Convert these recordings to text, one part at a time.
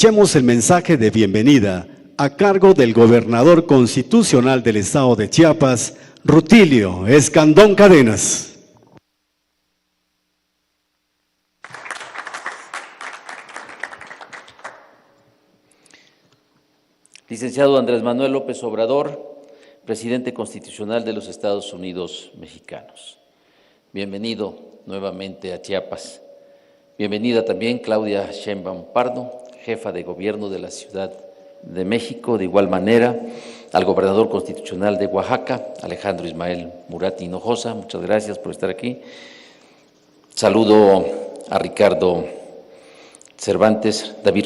Escuchemos el mensaje de bienvenida a cargo del gobernador constitucional del estado de Chiapas, Rutilio Escandón Cadenas. Licenciado Andrés Manuel López Obrador, presidente constitucional de los Estados Unidos mexicanos. Bienvenido nuevamente a Chiapas. Bienvenida también Claudia Sheinbaum Pardo, jefa de gobierno de la Ciudad de México. De igual manera, al gobernador constitucional de Oaxaca, Alejandro Ismael Murat Hinojosa. Muchas gracias por estar aquí. Saludo a David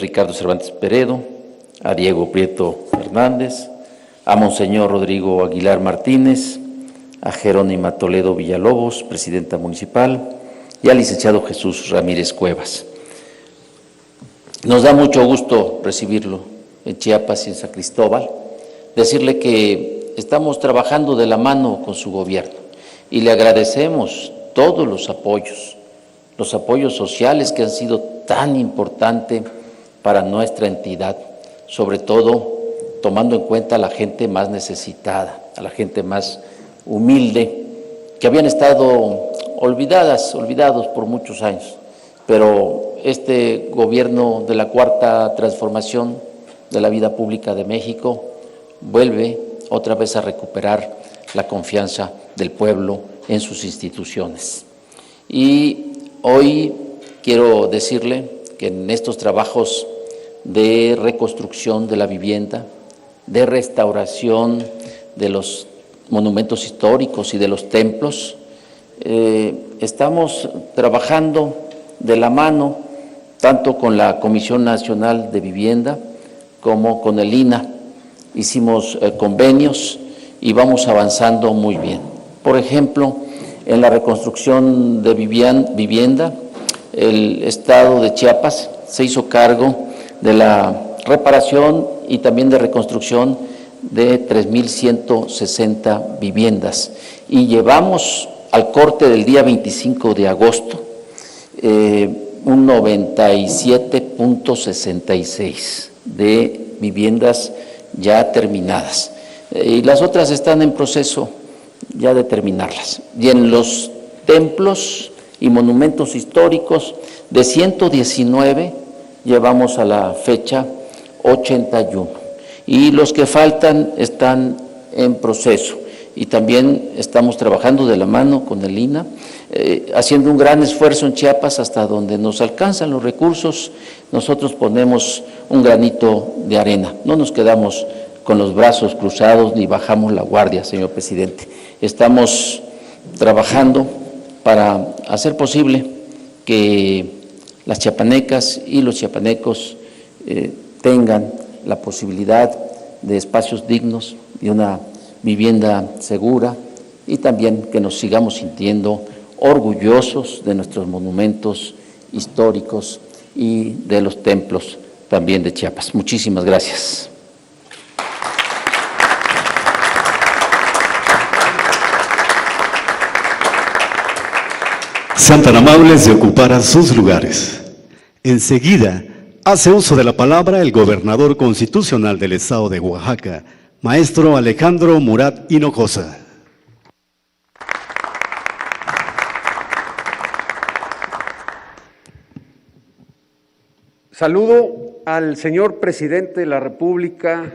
Ricardo Cervantes Peredo, a Diego Prieto Hernández, a Monseñor Rodrigo Aguilar Martínez, a Jerónima Toledo Villalobos, presidenta municipal, y al licenciado Jesús Ramírez Cuevas. Nos da mucho gusto recibirlo en Chiapas y en San Cristóbal, decirle que estamos trabajando de la mano con su gobierno y le agradecemos todos los apoyos sociales que han sido tan importantes para nuestra entidad, sobre todo tomando en cuenta a la gente más necesitada, a la gente más humilde, que habían estado olvidados por muchos años. Pero este gobierno de la Cuarta Transformación de la vida pública de México vuelve otra vez a recuperar la confianza del pueblo en sus instituciones. Y hoy quiero decirle que en estos trabajos de reconstrucción de la vivienda, de restauración de los monumentos históricos y de los templos, estamos trabajando de la mano tanto con la Comisión Nacional de Vivienda como con el INAH. Hicimos convenios y vamos avanzando muy bien. Por ejemplo, en la reconstrucción de vivienda, el estado de Chiapas se hizo cargo de la reparación y también de reconstrucción de 3,160 viviendas. Y llevamos al corte del día 25 de agosto un 97,66 de viviendas ya terminadas. Y las otras están en proceso ya de terminarlas. Y en los templos y monumentos históricos, de 119 llevamos a la fecha 81. Y los que faltan están en proceso. Y también estamos trabajando de la mano con el INAH, haciendo un gran esfuerzo en Chiapas hasta donde nos alcanzan los recursos. Nosotros ponemos un granito de arena, no nos quedamos con los brazos cruzados ni bajamos la guardia, señor presidente. Estamos trabajando para hacer posible que las chiapanecas y los chiapanecos tengan la posibilidad de espacios dignos y una vivienda segura, y también que nos sigamos sintiendo orgullosos de nuestros monumentos históricos y de los templos también de Chiapas. Muchísimas gracias. Sean tan amables de ocupar sus lugares. Enseguida, hace uso de la palabra el gobernador constitucional del estado de Oaxaca, maestro Alejandro Murat Hinojosa. Saludo al señor presidente de la República,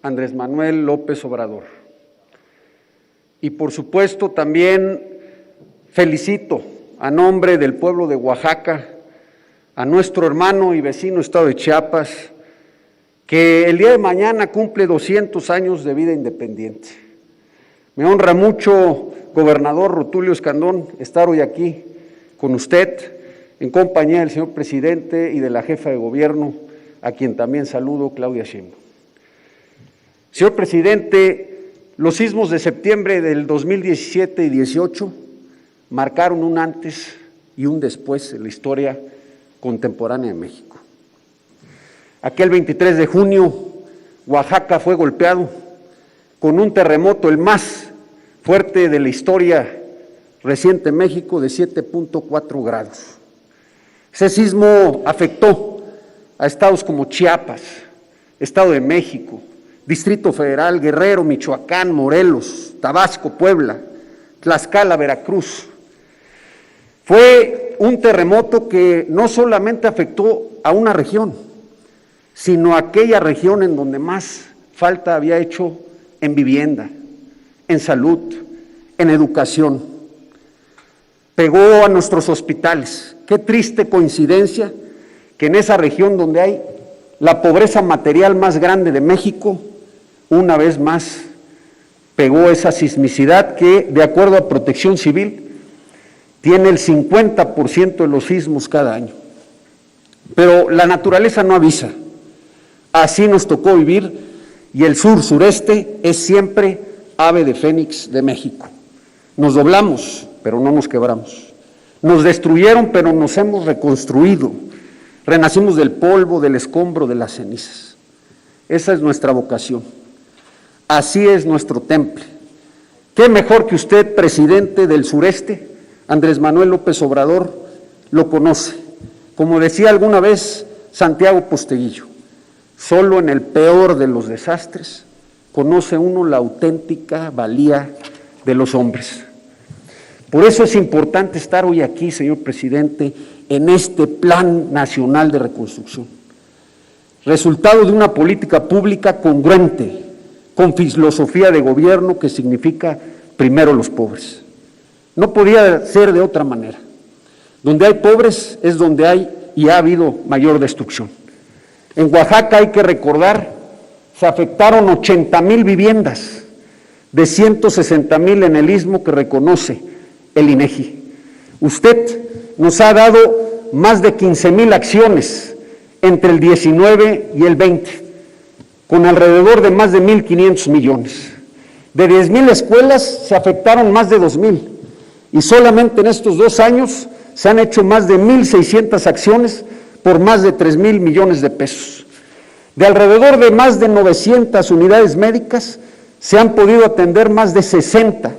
Andrés Manuel López Obrador. Y por supuesto también felicito a nombre del pueblo de Oaxaca a nuestro hermano y vecino estado de Chiapas, que el día de mañana cumple 200 años de vida independiente. Me honra mucho, gobernador Rutilio Escandón, estar hoy aquí con usted, en compañía del señor presidente y de la jefa de gobierno, a quien también saludo, Claudia Sheinbaum. Señor presidente, los sismos de septiembre del 2017 y 18 marcaron un antes y un después en la historia contemporánea de México. Aquel 23 de junio, Oaxaca fue golpeado con un terremoto, el más fuerte de la historia reciente en México, de 7,4 grados. Ese sismo afectó a estados como Chiapas, Estado de México, Distrito Federal, Guerrero, Michoacán, Morelos, Tabasco, Puebla, Tlaxcala, Veracruz. Fue un terremoto que no solamente afectó a una región, sino a aquella región en donde más falta había hecho en vivienda, en salud, en educación. Pegó a nuestros hospitales. Qué triste coincidencia que en esa región donde hay la pobreza material más grande de México, una vez más pegó esa sismicidad que, de acuerdo a Protección Civil, tiene el 50% de los sismos cada año. Pero la naturaleza no avisa. Así nos tocó vivir, y el sur-sureste es siempre ave de fénix de México. Nos doblamos, pero no nos quebramos. Nos destruyeron, pero nos hemos reconstruido. Renacimos del polvo, del escombro, de las cenizas. Esa es nuestra vocación. Así es nuestro temple. ¿Qué mejor que usted, presidente del sureste, Andrés Manuel López Obrador, lo conoce? Como decía alguna vez Santiago Posteguillo, solo en el peor de los desastres conoce uno la auténtica valía de los hombres. Por eso es importante estar hoy aquí, señor presidente, en este Plan Nacional de Reconstrucción, resultado de una política pública congruente con filosofía de gobierno que significa primero los pobres. No podía ser de otra manera. Donde hay pobres es donde hay y ha habido mayor destrucción. En Oaxaca, hay que recordar, se afectaron 80,000 viviendas de 160,000 en el istmo que reconoce el INEGI. Usted nos ha dado más de 15,000 acciones entre el 19 y el 20, con alrededor de más de 1,500 millones. De 10,000 escuelas se afectaron más de 2,000, y solamente en estos 2 años se han hecho más de 1,600 acciones por más de 3,000 millones de pesos. De alrededor de más de 900 unidades médicas, se han podido atender más de 60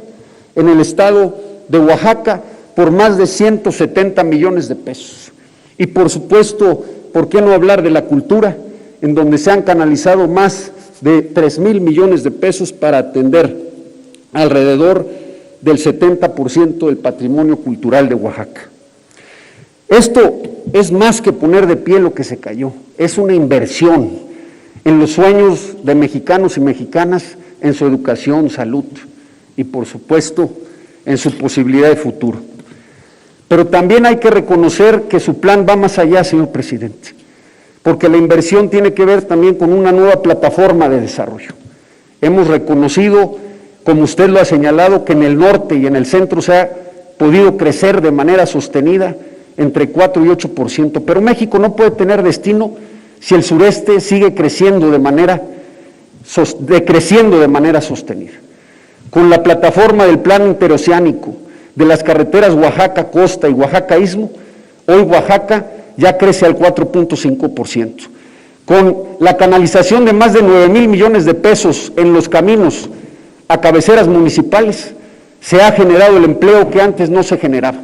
en el estado de Oaxaca por más de 170 millones de pesos. Y por supuesto, ¿por qué no hablar de la cultura?, en donde se han canalizado más de 3,000 millones de pesos para atender alrededor del 70% del patrimonio cultural de Oaxaca. Esto es más que poner de pie lo que se cayó, es una inversión en los sueños de mexicanos y mexicanas, en su educación, salud y por supuesto en su posibilidad de futuro. Pero también hay que reconocer que su plan va más allá, señor presidente, porque la inversión tiene que ver también con una nueva plataforma de desarrollo. Hemos reconocido, como usted lo ha señalado, que en el norte y en el centro se ha podido crecer de manera sostenida entre 4 y 8%, pero México no puede tener destino si el sureste sigue decreciendo de manera sostenida. Con la plataforma del Plan Interoceánico, de las carreteras Oaxaca-Costa y Oaxaca-Istmo, hoy Oaxaca ya crece al 4.5%. Con la canalización de más de 9,000 millones de pesos en los caminos a cabeceras municipales, se ha generado el empleo que antes no se generaba.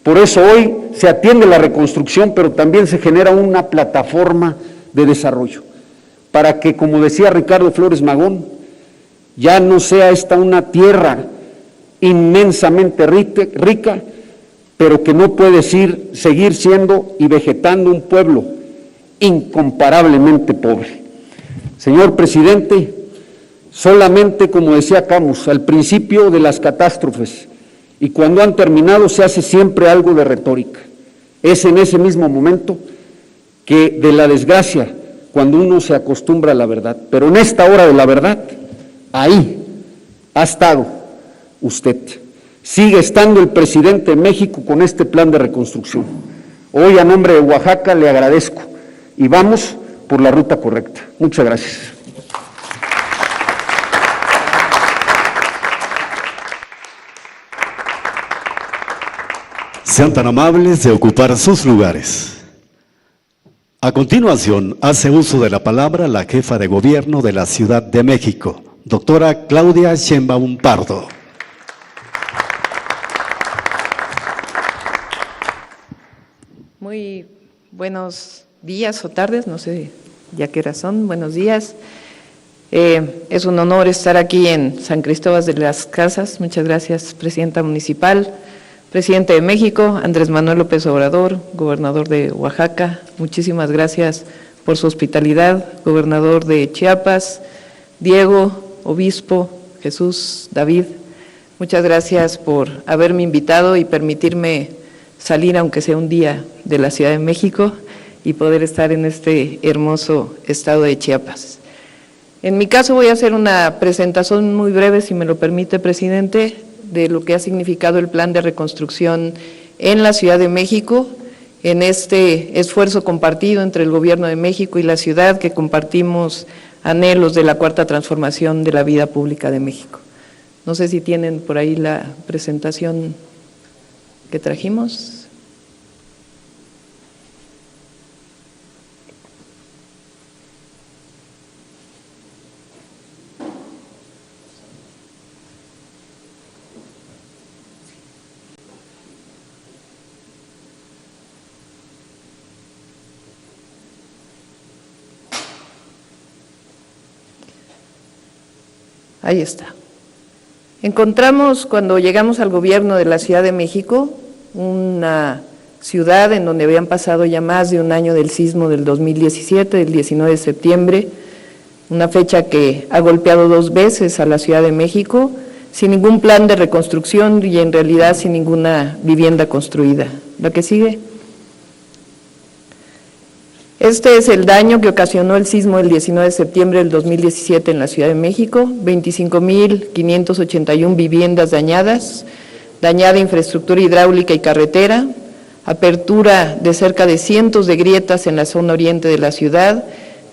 Por eso hoy se atiende la reconstrucción, pero también se genera una plataforma de desarrollo, para que, como decía Ricardo Flores Magón, ya no sea esta una tierra inmensamente rica, pero que no puede seguir siendo y vegetando un pueblo incomparablemente pobre. Señor presidente, solamente, como decía Camus, al principio de las catástrofes y cuando han terminado se hace siempre algo de retórica. Es en ese mismo momento que de la desgracia, cuando uno se acostumbra a la verdad. Pero en esta hora de la verdad, ahí ha estado usted. Sigue estando el presidente de México con este plan de reconstrucción. Hoy, a nombre de Oaxaca, le agradezco y vamos por la ruta correcta. Muchas gracias. Sean tan amables de ocupar sus lugares. A continuación, hace uso de la palabra la jefa de gobierno de la Ciudad de México, doctora Claudia Sheinbaum Pardo. Muy buenos días o tardes, no sé ya qué hora son, buenos días. Es un honor estar aquí en San Cristóbal de las Casas. Muchas gracias, Presidenta Municipal, Presidente de México, Andrés Manuel López Obrador, Gobernador de Oaxaca. Muchísimas gracias por su hospitalidad, Gobernador de Chiapas, Diego, Obispo, Jesús, David. Muchas gracias por haberme invitado y permitirme salir, aunque sea un día, de la Ciudad de México y poder estar en este hermoso estado de Chiapas. En mi caso voy a hacer una presentación muy breve, si me lo permite, presidente, de lo que ha significado el plan de reconstrucción en la Ciudad de México, en este esfuerzo compartido entre el Gobierno de México y la ciudad, que compartimos anhelos de la cuarta transformación de la vida pública de México. No sé si tienen por ahí la presentación que trajimos. Ahí está. Encontramos, cuando llegamos al gobierno de la Ciudad de México, una ciudad en donde habían pasado ya más de un año del sismo del 2017, del 19 de septiembre, una fecha que ha golpeado 2 veces a la Ciudad de México, sin ningún plan de reconstrucción y en realidad sin ninguna vivienda construida. ¿La que sigue? Este es el daño que ocasionó el sismo del 19 de septiembre del 2017 en la Ciudad de México, 25.581 viviendas dañadas, dañada infraestructura hidráulica y carretera, apertura de cerca de cientos de grietas en la zona oriente de la ciudad,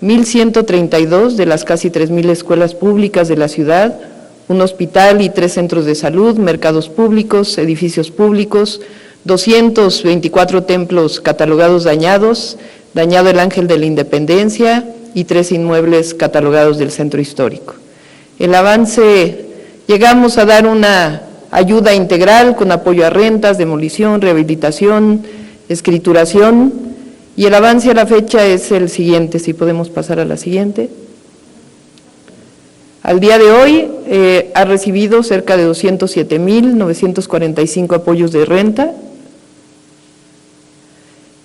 1.132 de las casi 3.000 escuelas públicas de la ciudad, un hospital y 3 centros de salud, mercados públicos, edificios públicos, 224 templos catalogados dañados, dañado el Ángel de la Independencia y 3 inmuebles catalogados del centro histórico. El avance, llegamos a dar una ayuda integral con apoyo a rentas, demolición, rehabilitación, escrituración, y el avance a la fecha es el siguiente, si podemos pasar a la siguiente. Al día de hoy ha recibido cerca de 207.945 apoyos de renta.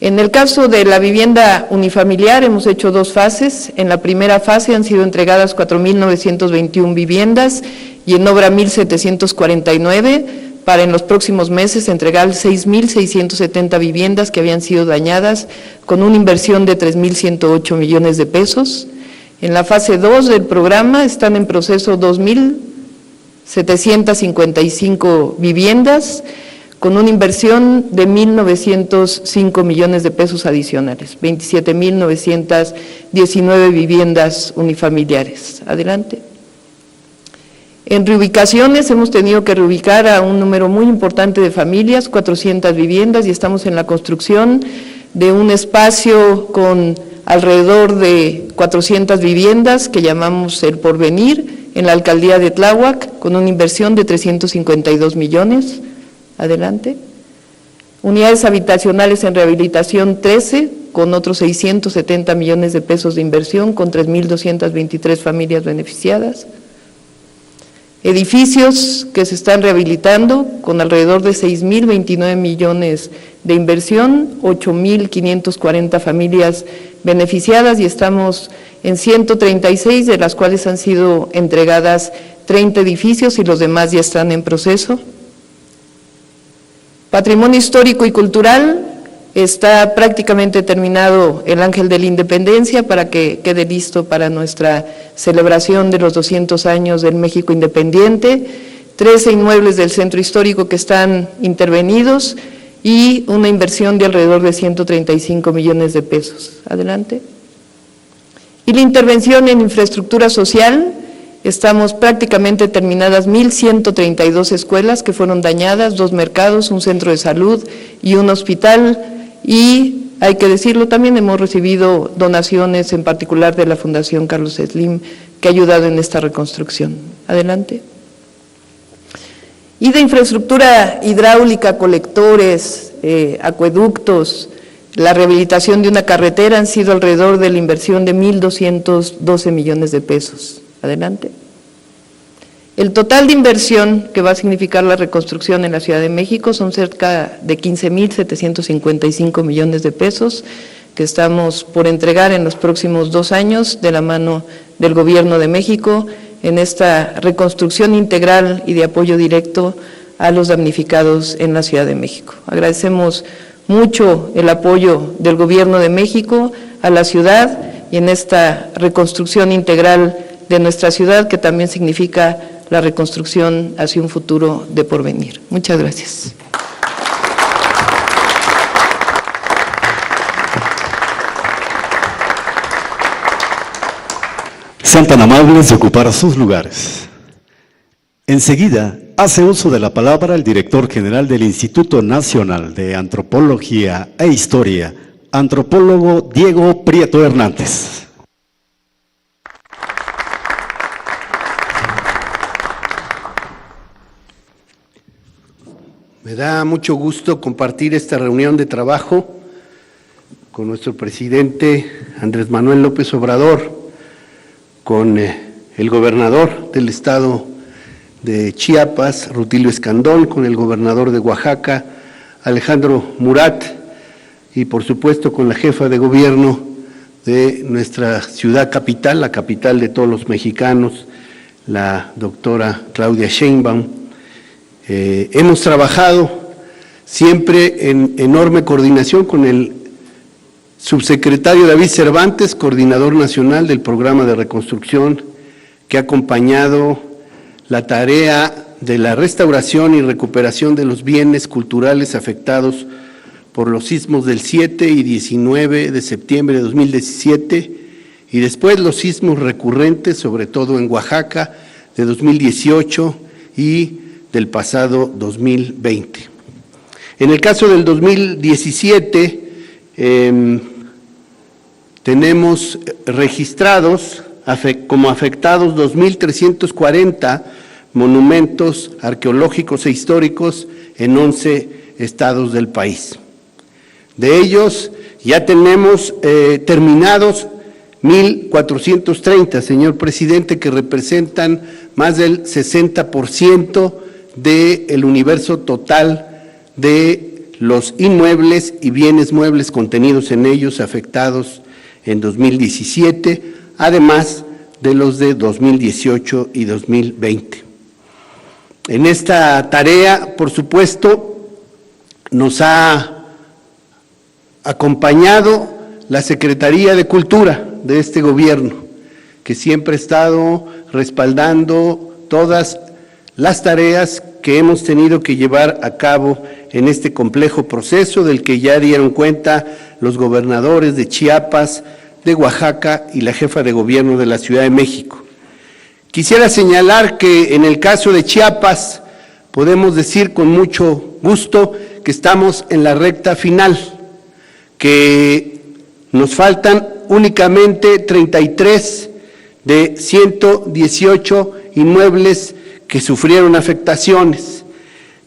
En el caso de la vivienda unifamiliar hemos hecho 2 fases. En la primera fase han sido entregadas 4.921 viviendas y en obra 1.749, para en los próximos meses entregar 6.670 viviendas que habían sido dañadas con una inversión de 3.108 millones de pesos. En la fase 2 del programa están en proceso 2.755 viviendas con una inversión de 1.905 millones de pesos adicionales, 27.919 viviendas unifamiliares. Adelante. En reubicaciones hemos tenido que reubicar a un número muy importante de familias, 400 viviendas, y estamos en la construcción de un espacio con alrededor de 400 viviendas que llamamos El Porvenir, en la alcaldía de Tláhuac, con una inversión de 352 millones. Adelante. Unidades habitacionales en rehabilitación 13, con otros 670 millones de pesos de inversión, con 3.223 familias beneficiadas. Edificios que se están rehabilitando, con alrededor de 6.029 millones de inversión, 8.540 familias beneficiadas, y estamos en 136, de las cuales han sido entregadas 30 edificios y los demás ya están en proceso. Patrimonio histórico y cultural, está prácticamente terminado el Ángel de la Independencia para que quede listo para nuestra celebración de los 200 años del México independiente, 13 inmuebles del centro histórico que están intervenidos y una inversión de alrededor de 135 millones de pesos. Adelante. Y la intervención en infraestructura social, estamos prácticamente terminadas 1.132 escuelas que fueron dañadas, 2 mercados, un centro de salud y un hospital, y hay que decirlo también, hemos recibido donaciones en particular de la Fundación Carlos Slim, que ha ayudado en esta reconstrucción. Adelante. Y de infraestructura hidráulica, colectores, acueductos, la rehabilitación de una carretera han sido alrededor de la inversión de 1.212 millones de pesos. Adelante. El total de inversión que va a significar la reconstrucción en la Ciudad de México son cerca de 15.755 millones de pesos que estamos por entregar en los próximos 2 años de la mano del Gobierno de México en esta reconstrucción integral y de apoyo directo a los damnificados en la Ciudad de México. Agradecemos mucho el apoyo del Gobierno de México a la ciudad y en esta reconstrucción integral de nuestra ciudad, que también significa la reconstrucción hacia un futuro de porvenir. Muchas gracias. Sean tan amables de ocupar sus lugares. Enseguida, hace uso de la palabra el director general del Instituto Nacional de Antropología e Historia, antropólogo Diego Prieto Hernández. Me da mucho gusto compartir esta reunión de trabajo con nuestro presidente Andrés Manuel López Obrador, con el gobernador del estado de Chiapas, Rutilio Escandón, con el gobernador de Oaxaca, Alejandro Murat, y por supuesto con la jefa de gobierno de nuestra ciudad capital, la capital de todos los mexicanos, la doctora Claudia Sheinbaum. Hemos trabajado siempre en enorme coordinación con el subsecretario David Cervantes, coordinador nacional del programa de reconstrucción, que ha acompañado la tarea de la restauración y recuperación de los bienes culturales afectados por los sismos del 7 y 19 de septiembre de 2017 y después los sismos recurrentes, sobre todo en Oaxaca, de 2018 y del pasado 2020. En el caso del 2017, tenemos registrados como afectados 2.340 monumentos arqueológicos e históricos en 11 estados del país. De ellos ya tenemos terminados 1.430, señor presidente, que representan más del 60% del universo total de los inmuebles y bienes muebles contenidos en ellos afectados en 2017, además de los de 2018 y 2020. En esta tarea, por supuesto, nos ha acompañado la Secretaría de Cultura de este gobierno, que siempre ha estado respaldando todas las tareas que hemos tenido que llevar a cabo en este complejo proceso del que ya dieron cuenta los gobernadores de Chiapas, de Oaxaca y la jefa de gobierno de la Ciudad de México. Quisiera señalar que en el caso de Chiapas podemos decir con mucho gusto que estamos en la recta final, que nos faltan únicamente 33 de 118 inmuebles que sufrieron afectaciones,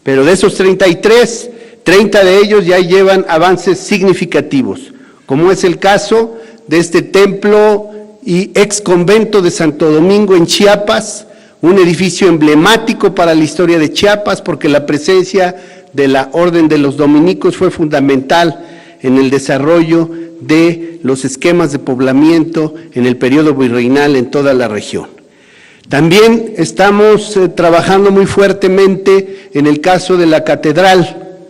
pero de esos 33, 30 de ellos ya llevan avances significativos, como es el caso de este templo y ex convento de Santo Domingo en Chiapas, un edificio emblemático para la historia de Chiapas, porque la presencia de la Orden de los Dominicos fue fundamental en el desarrollo de los esquemas de poblamiento en el periodo virreinal en toda la región. También estamos trabajando muy fuertemente en el caso de la Catedral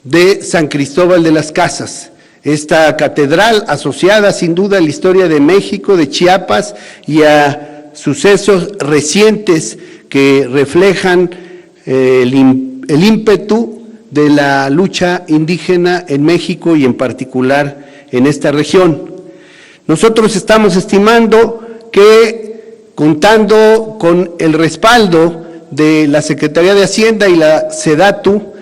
de San Cristóbal de las Casas. Esta catedral asociada sin duda a la historia de México, de Chiapas y a sucesos recientes que reflejan el ímpetu de la lucha indígena en México y en particular en esta región. Nosotros estamos estimando que, contando con el respaldo de la Secretaría de Hacienda y la SEDATU,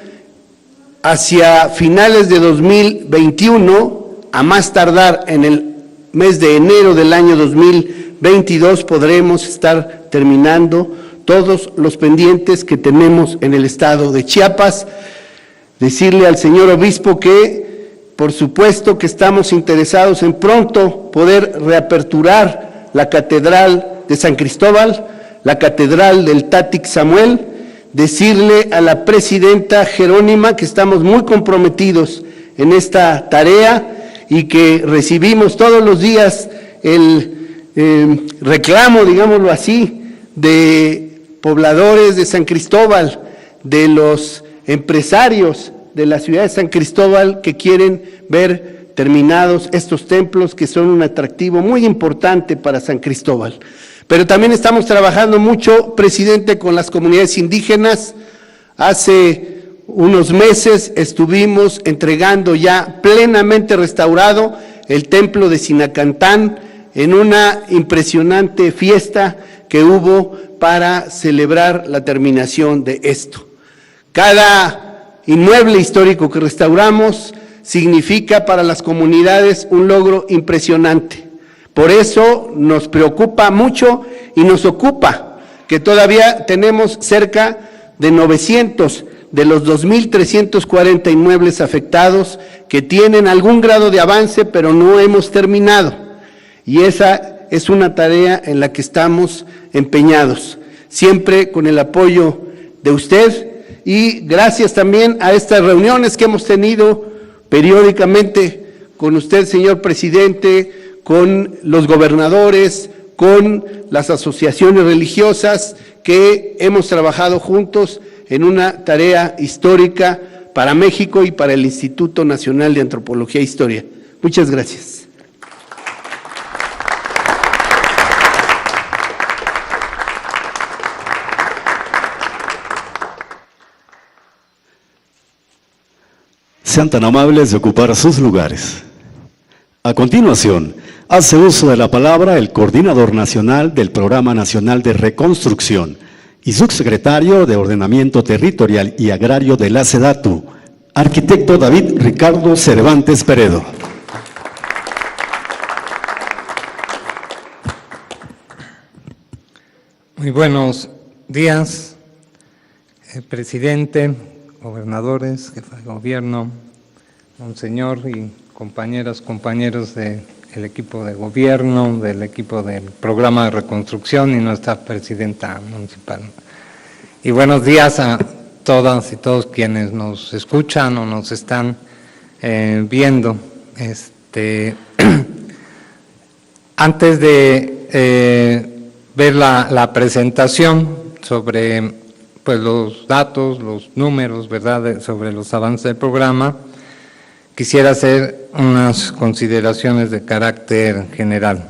hacia finales de 2021, a más tardar en el mes de enero del año 2022, podremos estar terminando todos los pendientes que tenemos en el estado de Chiapas. Decirle al señor obispo que por supuesto que estamos interesados en pronto poder reaperturar la Catedral de San Cristóbal, la Catedral del Tátic Samuel, decirle a la presidenta Jerónima que estamos muy comprometidos en esta tarea y que recibimos todos los días el reclamo, digámoslo así, de pobladores de San Cristóbal, de los empresarios de la ciudad de San Cristóbal que quieren ver terminados estos templos que son un atractivo muy importante para San Cristóbal. Pero también estamos trabajando mucho, presidente, con las comunidades indígenas. Hace unos meses estuvimos entregando ya plenamente restaurado el templo de Sinacantán en una impresionante fiesta que hubo para celebrar la terminación de esto. Cada inmueble histórico que restauramos significa para las comunidades un logro impresionante. Por eso nos preocupa mucho y nos ocupa que todavía tenemos cerca de 900 de los 2.340 inmuebles afectados que tienen algún grado de avance, pero no hemos terminado. Y esa es una tarea en la que estamos empeñados, siempre con el apoyo de usted. Y gracias también a estas reuniones que hemos tenido periódicamente con usted, señor presidente, con los gobernadores, con las asociaciones religiosas, que hemos trabajado juntos en una tarea histórica para México y para el Instituto Nacional de Antropología e Historia. Muchas gracias. Sean tan amables de ocupar sus lugares. A continuación, hace uso de la palabra el Coordinador Nacional del Programa Nacional de Reconstrucción y Subsecretario de Ordenamiento Territorial y Agrario de la SEDATU, arquitecto David Ricardo Cervantes Peredo. Muy buenos días, presidente, gobernadores, jefa de gobierno, monseñor y compañeras, compañeros del equipo de gobierno, del equipo del programa de reconstrucción y nuestra presidenta municipal. Y buenos días a todas y todos quienes nos escuchan o nos están viendo. Antes de ver la presentación sobre pues los datos, los números, ¿verdad?, sobre los avances del programa, quisiera hacer unas consideraciones de carácter general.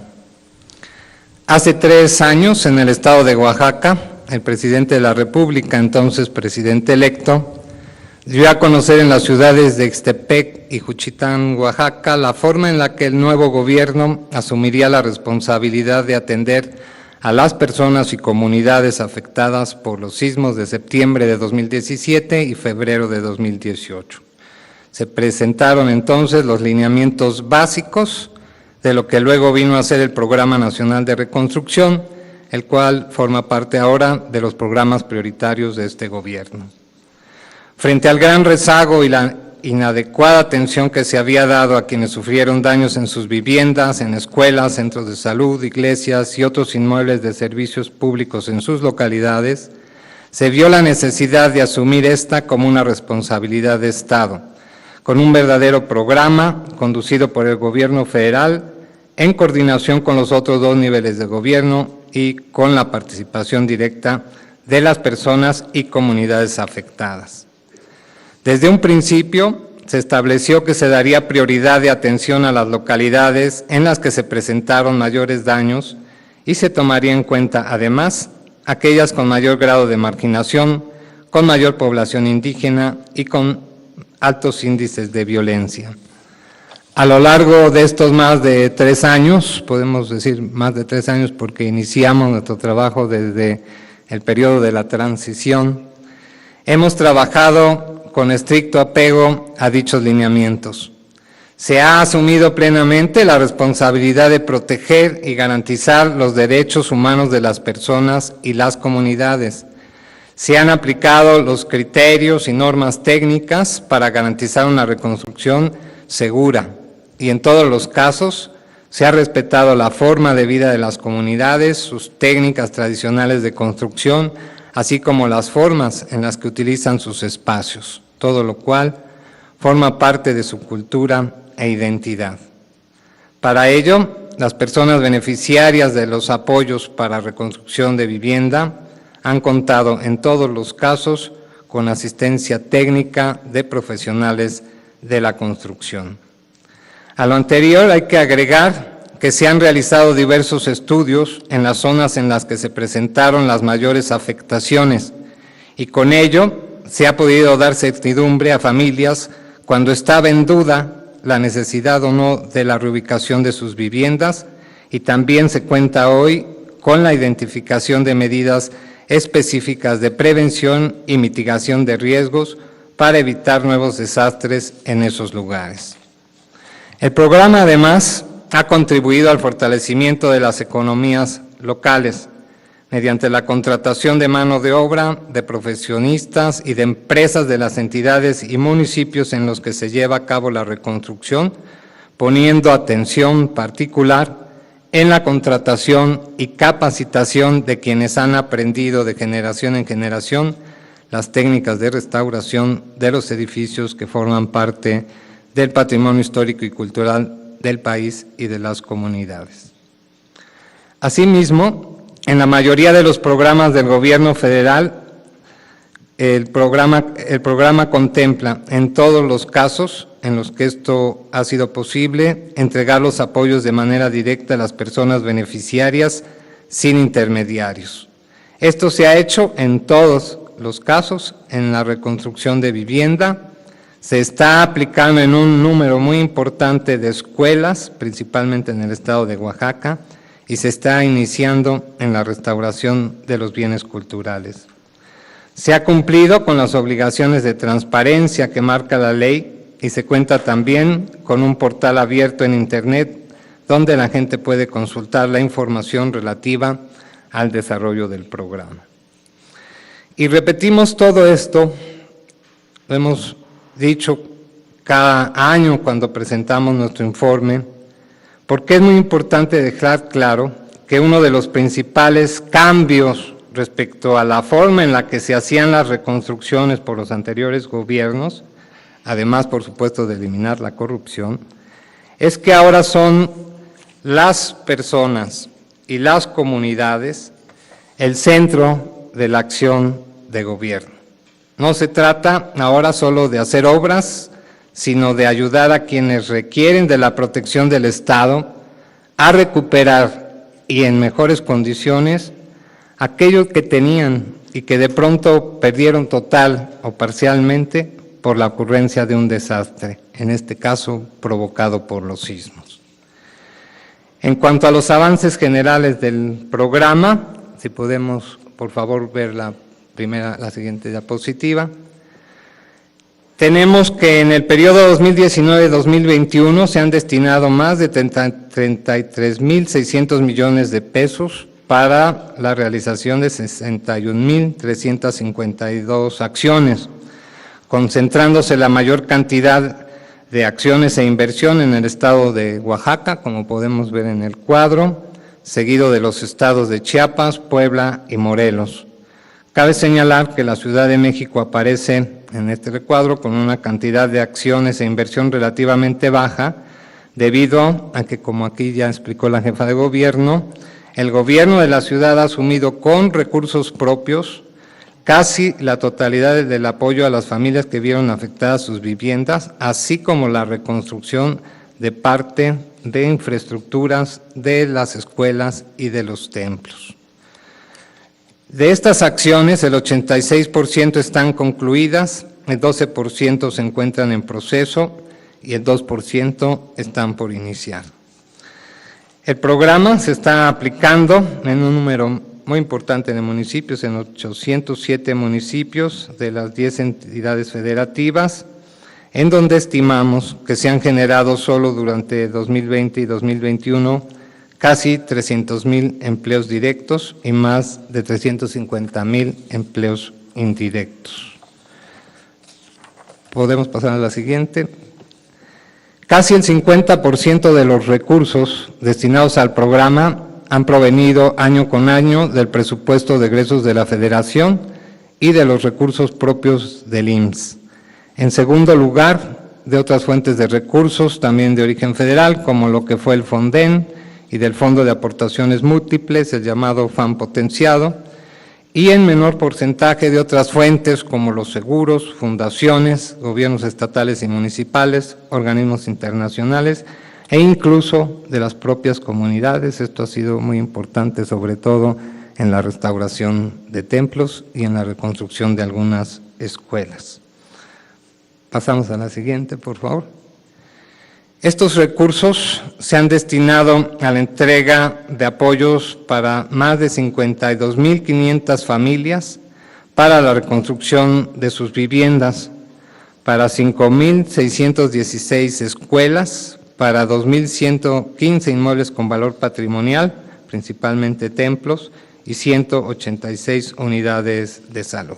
Hace 3 años, en el estado de Oaxaca, el presidente de la República, entonces presidente electo, dio a conocer en las ciudades de Ixtepec y Juchitán, Oaxaca, la forma en la que el nuevo gobierno asumiría la responsabilidad de atender a las personas y comunidades afectadas por los sismos de septiembre de 2017 y febrero de 2018. Se presentaron entonces los lineamientos básicos de lo que luego vino a ser el Programa Nacional de Reconstrucción, el cual forma parte ahora de los programas prioritarios de este gobierno. Frente al gran rezago y la inadecuada atención que se había dado a quienes sufrieron daños en sus viviendas, en escuelas, centros de salud, iglesias y otros inmuebles de servicios públicos en sus localidades, se vio la necesidad de asumir esta como una responsabilidad de Estado, con un verdadero programa conducido por el gobierno federal en coordinación con los otros 2 niveles de gobierno y con la participación directa de las personas y comunidades afectadas. Desde un principio se estableció que se daría prioridad de atención a las localidades en las que se presentaron mayores daños y se tomaría en cuenta, además, aquellas con mayor grado de marginación, con mayor población indígena y con altos índices de violencia. A lo largo de estos más de 3 años, podemos decir más de 3 años porque iniciamos nuestro trabajo desde el periodo de la transición, hemos trabajado con estricto apego a dichos lineamientos. Se ha asumido plenamente la responsabilidad de proteger y garantizar los derechos humanos de las personas y las comunidades. Se han aplicado los criterios y normas técnicas para garantizar una reconstrucción segura, y en todos los casos se ha respetado la forma de vida de las comunidades, sus técnicas tradicionales de construcción, así como las formas en las que utilizan sus espacios, todo lo cual forma parte de su cultura e identidad. Para ello, las personas beneficiarias de los apoyos para reconstrucción de vivienda han contado en todos los casos con asistencia técnica de profesionales de la construcción. A lo anterior hay que agregar que se han realizado diversos estudios en las zonas en las que se presentaron las mayores afectaciones y con ello se ha podido dar certidumbre a familias cuando estaba en duda la necesidad o no de la reubicación de sus viviendas, y también se cuenta hoy con la identificación de medidas específicas de prevención y mitigación de riesgos para evitar nuevos desastres en esos lugares. El programa, además, ha contribuido al fortalecimiento de las economías locales mediante la contratación de mano de obra, de profesionistas y de empresas de las entidades y municipios en los que se lleva a cabo la reconstrucción, poniendo atención particular en la contratación y capacitación de quienes han aprendido de generación en generación las técnicas de restauración de los edificios que forman parte del patrimonio histórico y cultural del país y de las comunidades. Asimismo, en la mayoría de los programas del gobierno federal, el programa contempla en todos los casos en los que esto ha sido posible, entregar los apoyos de manera directa a las personas beneficiarias sin intermediarios. Esto se ha hecho en todos los casos en la reconstrucción de vivienda. Se está aplicando en un número muy importante de escuelas, principalmente en el estado de Oaxaca, y se está iniciando en la restauración de los bienes culturales. Se ha cumplido con las obligaciones de transparencia que marca la ley y se cuenta también con un portal abierto en Internet donde la gente puede consultar la información relativa al desarrollo del programa. Y repetimos todo esto, lo hemos dicho cada año cuando presentamos nuestro informe, porque es muy importante dejar claro que uno de los principales cambios respecto a la forma en la que se hacían las reconstrucciones por los anteriores gobiernos, además, por supuesto, de eliminar la corrupción, es que ahora son las personas y las comunidades el centro de la acción de gobierno. No se trata ahora solo de hacer obras, sino de ayudar a quienes requieren de la protección del Estado a recuperar y en mejores condiciones aquello que tenían y que de pronto perdieron total o parcialmente por la ocurrencia de un desastre, en este caso provocado por los sismos. En cuanto a los avances generales del programa, si podemos por favor ver la siguiente diapositiva. Tenemos que en el periodo 2019-2021 se han destinado más de 33.600 millones de pesos para la realización de 61.352 acciones, concentrándose la mayor cantidad de acciones e inversión en el estado de Oaxaca, como podemos ver en el cuadro, seguido de los estados de Chiapas, Puebla y Morelos. Cabe señalar que la Ciudad de México aparece en este recuadro con una cantidad de acciones e inversión relativamente baja, debido a que, como aquí ya explicó la jefa de gobierno, el gobierno de la ciudad ha asumido con recursos propios casi la totalidad del apoyo a las familias que vieron afectadas sus viviendas, así como la reconstrucción de parte de infraestructuras de las escuelas y de los templos. De estas acciones, el 86% están concluidas, el 12% se encuentran en proceso y el 2% están por iniciar. El programa se está aplicando en un número muy importante de municipios, en 807 municipios de las 10 entidades federativas, en donde estimamos que se han generado solo durante 2020 y 2021 casi 300,000 empleos directos y más de 350,000 empleos indirectos. Podemos pasar a la siguiente. Casi el 50% de los recursos destinados al programa han provenido año con año del presupuesto de egresos de la Federación y de los recursos propios del IMSS. En segundo lugar, de otras fuentes de recursos, también de origen federal, como lo que fue el FONDEN y del Fondo de Aportaciones Múltiples, el llamado FAM potenciado, y en menor porcentaje de otras fuentes como los seguros, fundaciones, gobiernos estatales y municipales, organismos internacionales e incluso de las propias comunidades. Esto ha sido muy importante, sobre todo en la restauración de templos y en la reconstrucción de algunas escuelas. Pasamos a la siguiente, por favor. Estos recursos se han destinado a la entrega de apoyos para más de 52.500 familias para la reconstrucción de sus viviendas, para 5.616 escuelas, para 2.115 inmuebles con valor patrimonial, principalmente templos, y 186 unidades de salud.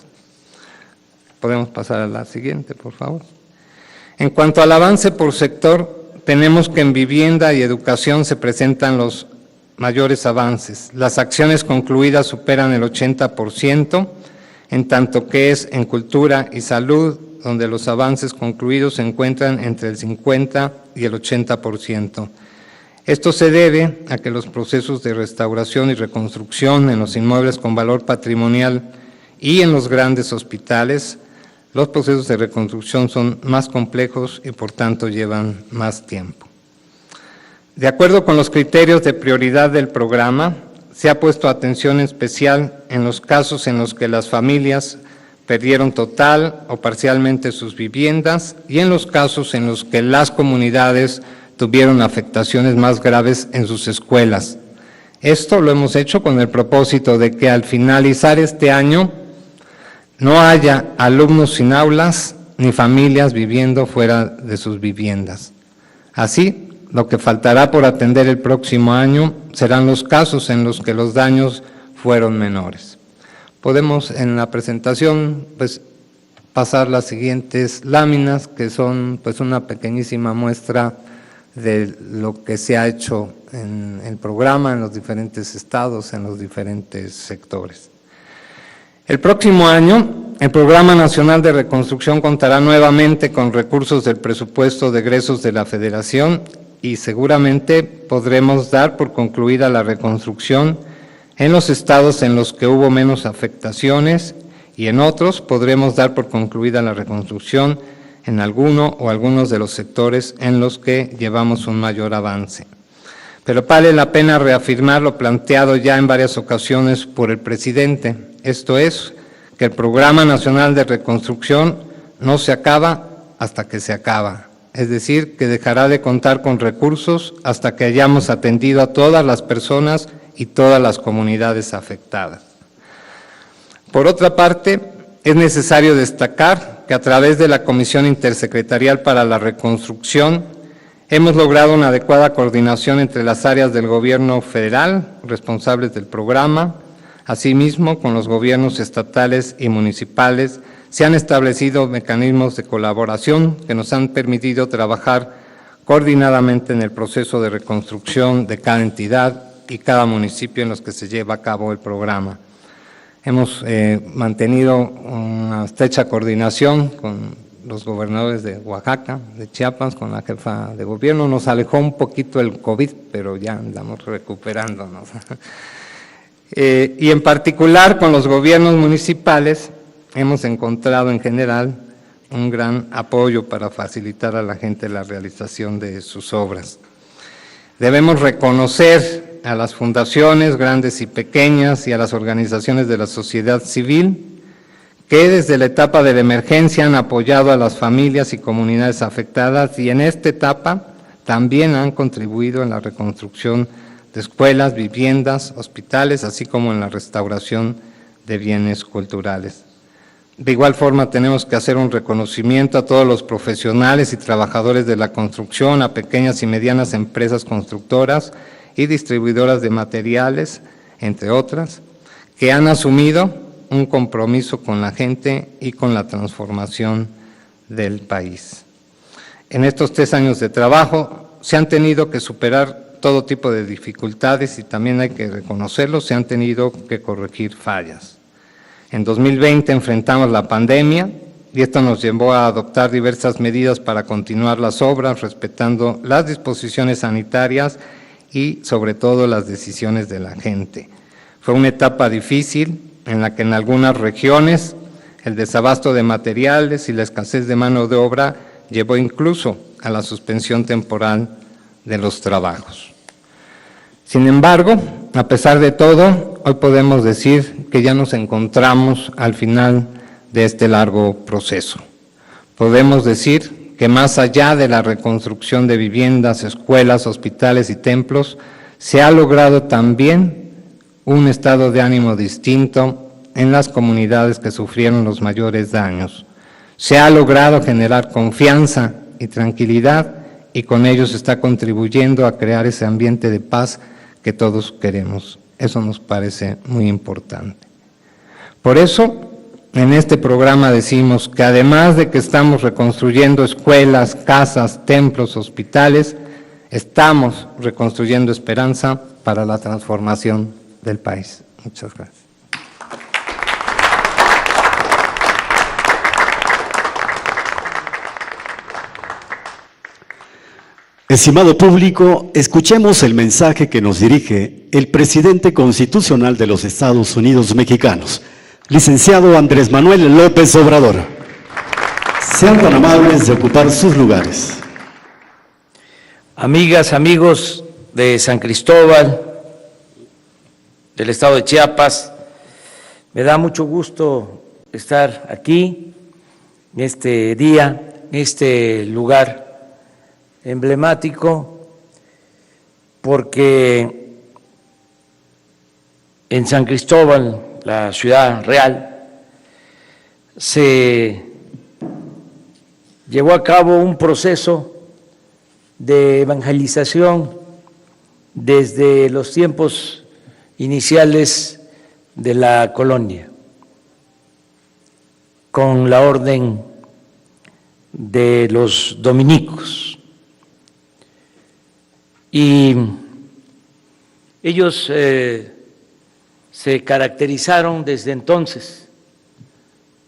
Podemos pasar a la siguiente, por favor. En cuanto al avance por sector, tenemos que en vivienda y educación se presentan los mayores avances. Las acciones concluidas superan el 80%, en tanto que es en cultura y salud, donde los avances concluidos se encuentran entre el 50 y el 80%. Esto se debe a que los procesos de restauración y reconstrucción en los inmuebles con valor patrimonial y en los grandes hospitales, los procesos de reconstrucción son más complejos y por tanto llevan más tiempo. De acuerdo con los criterios de prioridad del programa, se ha puesto atención especial en los casos en los que las familias perdieron total o parcialmente sus viviendas y en los casos en los que las comunidades tuvieron afectaciones más graves en sus escuelas. Esto lo hemos hecho con el propósito de que al finalizar este año no haya alumnos sin aulas ni familias viviendo fuera de sus viviendas. Así, lo que faltará por atender el próximo año serán los casos en los que los daños fueron menores. Podemos en la presentación pasar las siguientes láminas, que son una pequeñísima muestra de lo que se ha hecho en el programa, en los diferentes estados, en los diferentes sectores. El próximo año, el Programa Nacional de Reconstrucción contará nuevamente con recursos del presupuesto de egresos de la Federación y seguramente podremos dar por concluida la reconstrucción en los estados en los que hubo menos afectaciones y en otros podremos dar por concluida la reconstrucción en alguno o algunos de los sectores en los que llevamos un mayor avance. Pero vale la pena reafirmar lo planteado ya en varias ocasiones por el presidente. Esto es, que el Programa Nacional de Reconstrucción no se acaba hasta que se acaba. Es decir, que dejará de contar con recursos hasta que hayamos atendido a todas las personas y todas las comunidades afectadas. Por otra parte, es necesario destacar que a través de la Comisión Intersecretarial para la Reconstrucción hemos logrado una adecuada coordinación entre las áreas del gobierno federal, responsables del programa. Asimismo, con los gobiernos estatales y municipales se han establecido mecanismos de colaboración que nos han permitido trabajar coordinadamente en el proceso de reconstrucción de cada entidad y cada municipio en los que se lleva a cabo el programa. Hemos mantenido una estrecha coordinación con los gobernadores de Oaxaca, de Chiapas, con la jefa de gobierno. Nos alejó un poquito el COVID, pero ya andamos recuperándonos. Y en particular con los gobiernos municipales hemos encontrado en general un gran apoyo para facilitar a la gente la realización de sus obras. Debemos reconocer a las fundaciones grandes y pequeñas y a las organizaciones de la sociedad civil que desde la etapa de la emergencia han apoyado a las familias y comunidades afectadas y en esta etapa también han contribuido en la reconstrucción de escuelas, viviendas, hospitales, así como en la restauración de bienes culturales. De igual forma, tenemos que hacer un reconocimiento a todos los profesionales y trabajadores de la construcción, a pequeñas y medianas empresas constructoras y distribuidoras de materiales, entre otras, que han asumido un compromiso con la gente y con la transformación del país. En estos 3 años de trabajo se han tenido que superar todo tipo de dificultades y también hay que reconocerlo, se han tenido que corregir fallas. En 2020 enfrentamos la pandemia y esto nos llevó a adoptar diversas medidas para continuar las obras, respetando las disposiciones sanitarias y sobre todo las decisiones de la gente. Fue una etapa difícil en la que en algunas regiones el desabasto de materiales y la escasez de mano de obra llevó incluso a la suspensión temporal de los trabajos. Sin embargo, a pesar de todo, hoy podemos decir que ya nos encontramos al final de este largo proceso. Podemos decir que más allá de la reconstrucción de viviendas, escuelas, hospitales y templos, se ha logrado también un estado de ánimo distinto en las comunidades que sufrieron los mayores daños. Se ha logrado generar confianza y tranquilidad y con ello se está contribuyendo a crear ese ambiente de paz que todos queremos. Eso nos parece muy importante. Por eso, en este programa decimos que además de que estamos reconstruyendo escuelas, casas, templos, hospitales, estamos reconstruyendo esperanza para la transformación del país. Muchas gracias. Estimado público, escuchemos el mensaje que nos dirige el presidente constitucional de los Estados Unidos mexicanos, licenciado Andrés Manuel López Obrador. Sean tan amables de ocupar sus lugares. Amigas, amigos de San Cristóbal, del estado de Chiapas, me da mucho gusto estar aquí, en este día, en este lugar emblemático, porque en San Cristóbal, la ciudad real, se llevó a cabo un proceso de evangelización desde los tiempos iniciales de la colonia, con la orden de los dominicos. Y ellos se caracterizaron desde entonces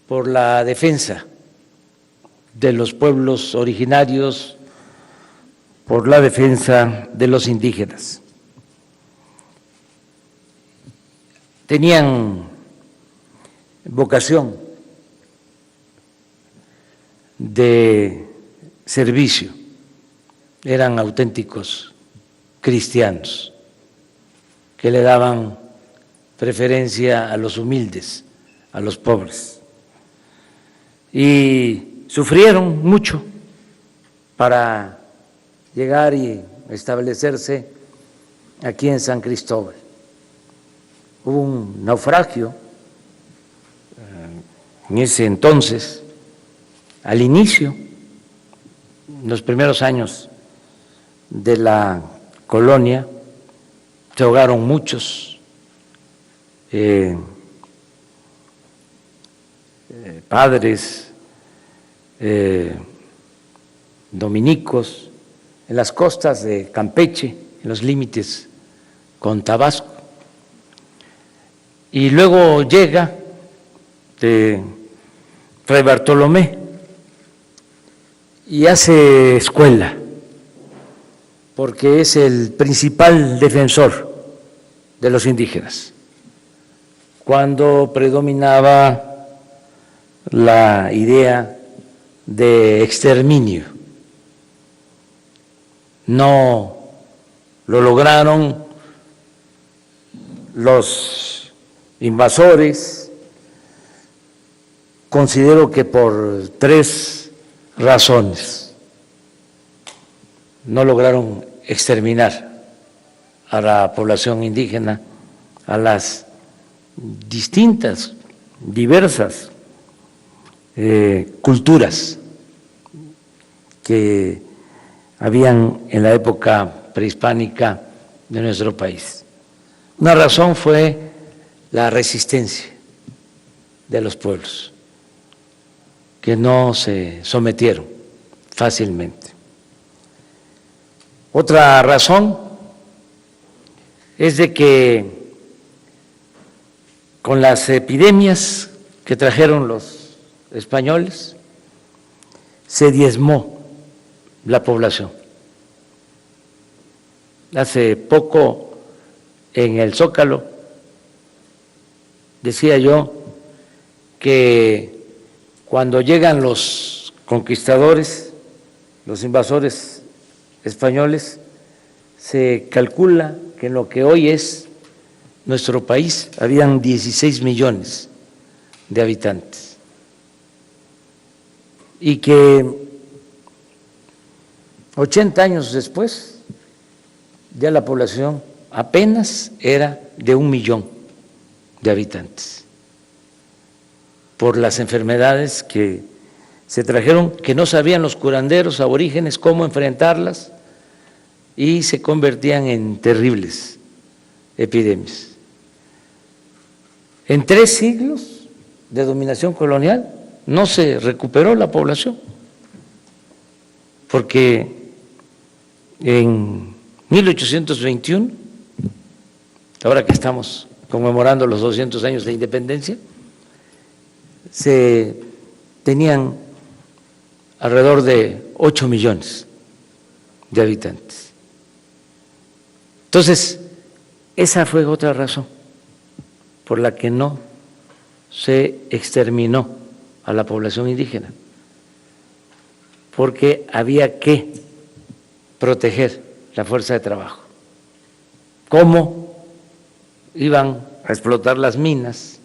por la defensa de los pueblos originarios, por la defensa de los indígenas. Tenían vocación de servicio, eran auténticos cristianos que le daban preferencia a los humildes, a los pobres, y sufrieron mucho para llegar y establecerse aquí en San Cristóbal. Hubo un naufragio en ese entonces, al inicio, en los primeros años de la colonia, se ahogaron muchos padres dominicos en las costas de Campeche, en los límites con Tabasco. Y luego llega Fray Bartolomé y hace escuela, porque es el principal defensor de los indígenas. Cuando predominaba la idea de exterminio, no lo lograron los invasores. Considero que por 3 razones no lograron exterminar a la población indígena, a las distintas, diversas culturas que habían en la época prehispánica de nuestro país. Una razón fue la resistencia de los pueblos, que no se sometieron fácilmente. Otra razón es de que con las epidemias que trajeron los españoles se diezmó la población. Hace poco en el Zócalo decía yo que cuando llegan los conquistadores, los invasores españoles, se calcula que en lo que hoy es nuestro país habían 16 millones de habitantes y que 80 años después ya la población apenas era de 1 millón de habitantes por las enfermedades que se trajeron, que no sabían los curanderos aborígenes cómo enfrentarlas y se convertían en terribles epidemias. En 3 siglos de dominación colonial no se recuperó la población, porque en 1821, ahora que estamos conmemorando los 200 años de independencia, se tenían alrededor de 8 millones de habitantes. Entonces, esa fue otra razón por la que no se exterminó a la población indígena, porque había que proteger la fuerza de trabajo. ¿Cómo iban a explotar las minas?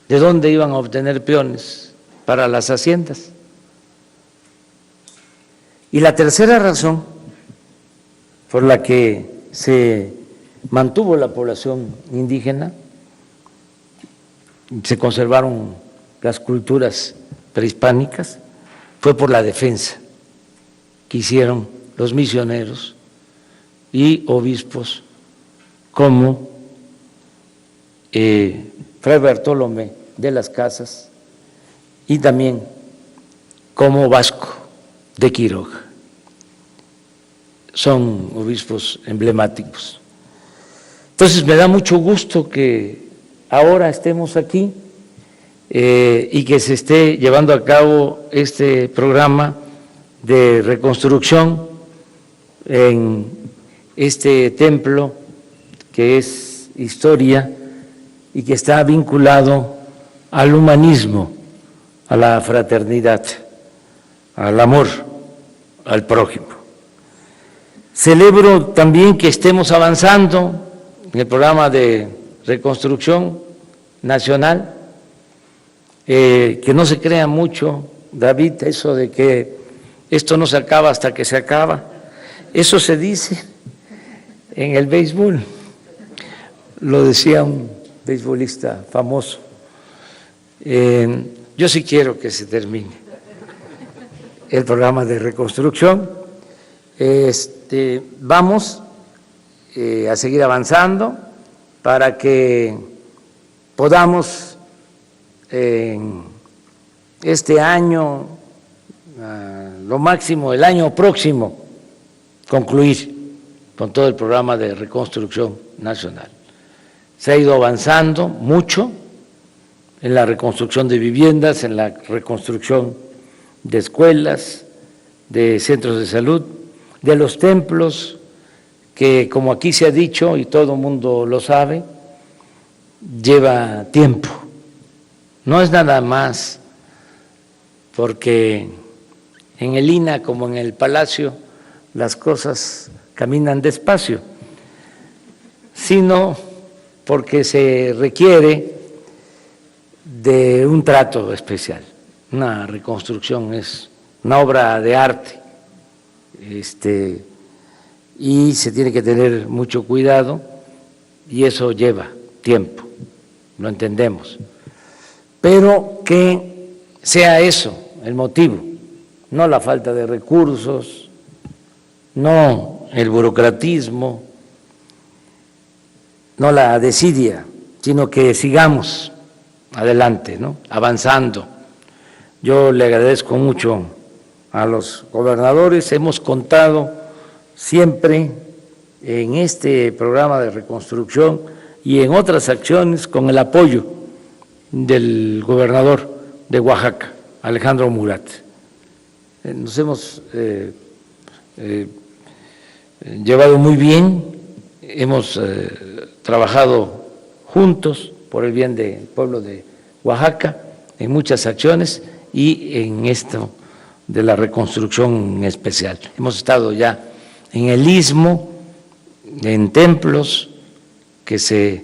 ¿De dónde iban a obtener peones para las haciendas? Y la tercera razón por la que se mantuvo la población indígena, se conservaron las culturas prehispánicas, fue por la defensa que hicieron los misioneros y obispos como Fray Bartolomé de las Casas y también como Vasco de Quiroga. Son obispos emblemáticos. Entonces me da mucho gusto que ahora estemos aquí y que se esté llevando a cabo este programa de reconstrucción en este templo que es historia y que está vinculado al humanismo, a la fraternidad, al amor al prójimo. Celebro también que estemos avanzando en el programa de reconstrucción nacional, que no se crea mucho, David, eso de que esto no se acaba hasta que se acaba. Eso se dice en el béisbol, lo decía un beisbolista famoso. Yo sí quiero que se termine el programa de reconstrucción. Vamos a seguir avanzando para que podamos en este año, lo máximo el año próximo, concluir con todo el programa de reconstrucción nacional. Se ha ido avanzando mucho en la reconstrucción de viviendas, en la reconstrucción de escuelas, de centros de salud, de los templos, que como aquí se ha dicho y todo el mundo lo sabe, lleva tiempo. No es nada más porque en el INAH como en el Palacio las cosas caminan despacio, sino porque se requiere de un trato especial. Una reconstrucción es una obra de arte, y se tiene que tener mucho cuidado y eso lleva tiempo, lo entendemos. Pero que sea eso el motivo, no la falta de recursos, no el burocratismo, no la desidia, sino que sigamos adelante, ¿no? Avanzando. Yo le agradezco mucho a los gobernadores. Hemos contado siempre en este programa de reconstrucción y en otras acciones con el apoyo del gobernador de Oaxaca, Alejandro Murat. Nos hemos llevado muy bien, hemos trabajado juntos por el bien del pueblo de Oaxaca en muchas acciones y en esto de la reconstrucción en especial. Hemos estado ya en el Istmo, en templos que se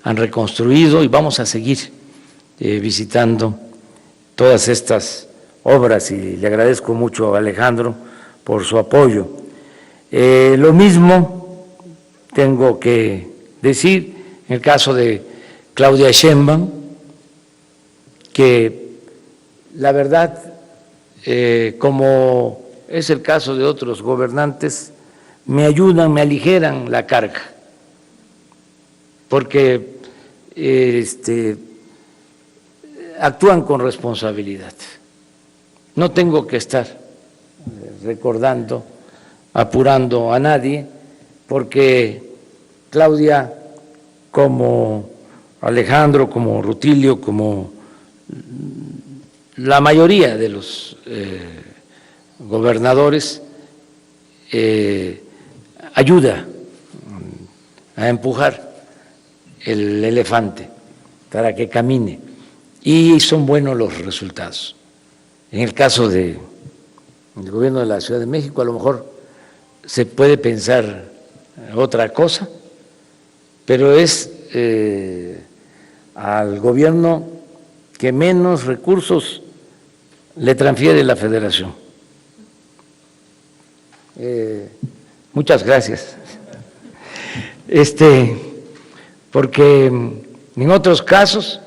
han reconstruido y vamos a seguir visitando todas estas obras y le agradezco mucho a Alejandro por su apoyo. Lo mismo tengo que decir en el caso de Claudia Sheinbaum, que la verdad, como es el caso de otros gobernantes, me ayudan, me aligeran la carga, porque actúan con responsabilidad. No tengo que estar recordando, apurando a nadie, porque Claudia, como Alejandro, como Rutilio, como la mayoría de los gobernadores, ayuda a empujar el elefante para que camine y son buenos los resultados. En el caso del gobierno de la Ciudad de México, a lo mejor se puede pensar otra cosa, pero es al gobierno que menos recursos le transfiere la Federación. Muchas gracias. Porque en otros casos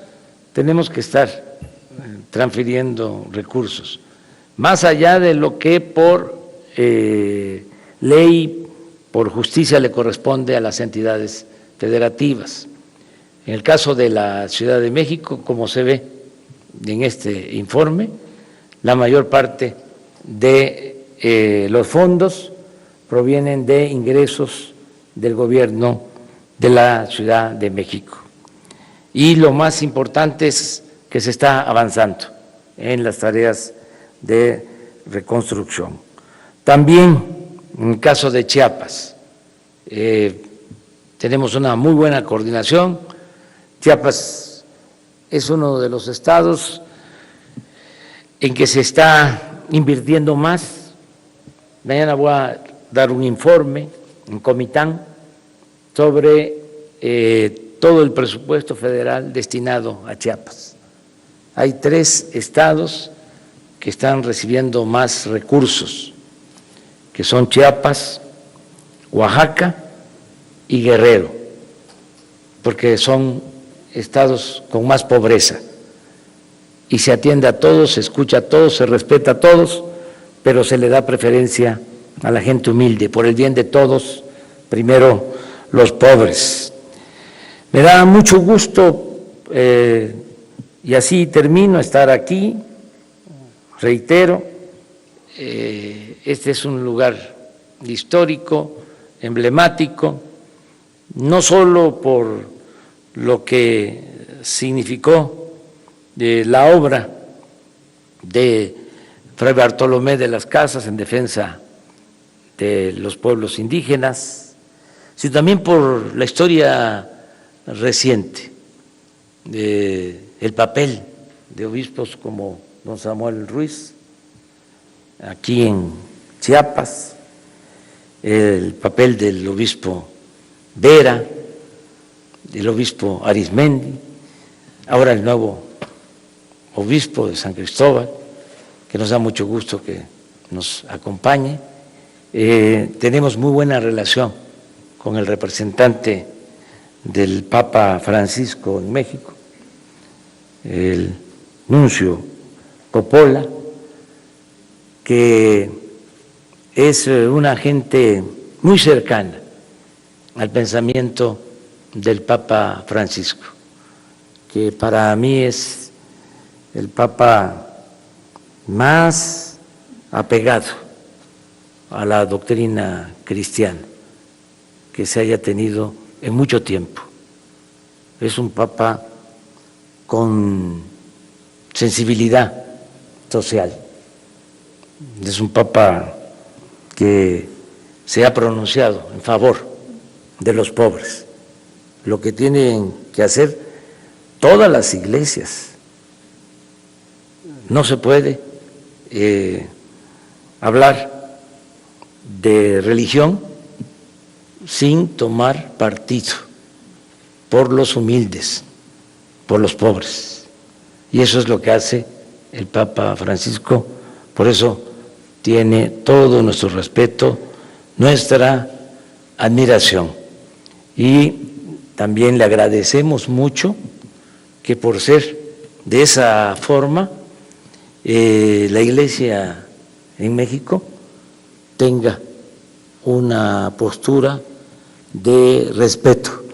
tenemos que estar transfiriendo recursos, más allá de lo que por ley, por justicia le corresponde a las entidades federativas. En el caso de la Ciudad de México, como se ve en este informe, la mayor parte de los fondos provienen de ingresos del gobierno de la Ciudad de México. Y lo más importante es que se está avanzando en las tareas de reconstrucción. También en el caso de Chiapas, tenemos una muy buena coordinación. Chiapas es uno de los estados en que se está invirtiendo más. Mañana voy a dar un informe en Comitán sobre todo el presupuesto federal destinado a Chiapas. Hay 3 estados que están recibiendo más recursos, que son Chiapas, Oaxaca y Guerrero, porque son estados con más pobreza. Y se atiende a todos, se escucha a todos, se respeta a todos, pero se le da preferencia a la gente humilde, por el bien de todos, primero los pobres. Me da mucho gusto, y así termino, estar aquí. Reitero, este es un lugar histórico, emblemático, no solo por lo que significó la obra de Fray Bartolomé de las Casas en defensa de los pueblos indígenas, sino también por la historia reciente, el papel de obispos como don Samuel Ruiz, aquí en Chiapas, el papel del obispo Vera, del obispo Arizmendi, ahora el nuevo obispo de San Cristóbal, que nos da mucho gusto que nos acompañe. Tenemos muy buena relación con el representante del Papa Francisco en México, el nuncio Coppola, que es una gente muy cercana al pensamiento del Papa Francisco, que para mí es el Papa más apegado a la doctrina cristiana que se haya tenido en mucho tiempo. Es un papa con sensibilidad social, es un papa que se ha pronunciado en favor de los pobres, lo que tienen que hacer todas las iglesias. No se puede hablar de religión sin tomar partido por los humildes, por los pobres. Y eso es lo que hace el Papa Francisco. Por eso tiene todo nuestro respeto, nuestra admiración. Y también le agradecemos mucho que por ser de esa forma la Iglesia en México tenga una postura de respeto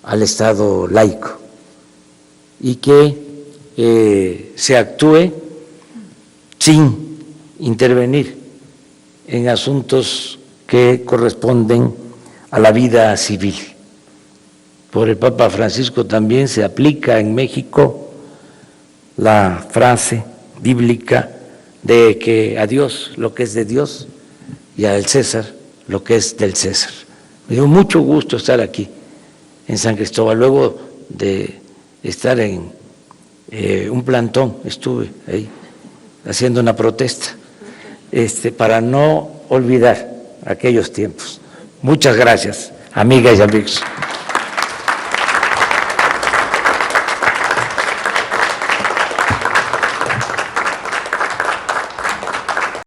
al Estado laico y que se actúe sin intervenir en asuntos que corresponden a la vida civil. Por el Papa Francisco también se aplica en México la frase bíblica de que a Dios lo que es de Dios y al César lo que es del César. Me dio mucho gusto estar aquí en San Cristóbal, luego de estar en un plantón, estuve ahí haciendo una protesta, para no olvidar aquellos tiempos. Muchas gracias, amigas y amigos.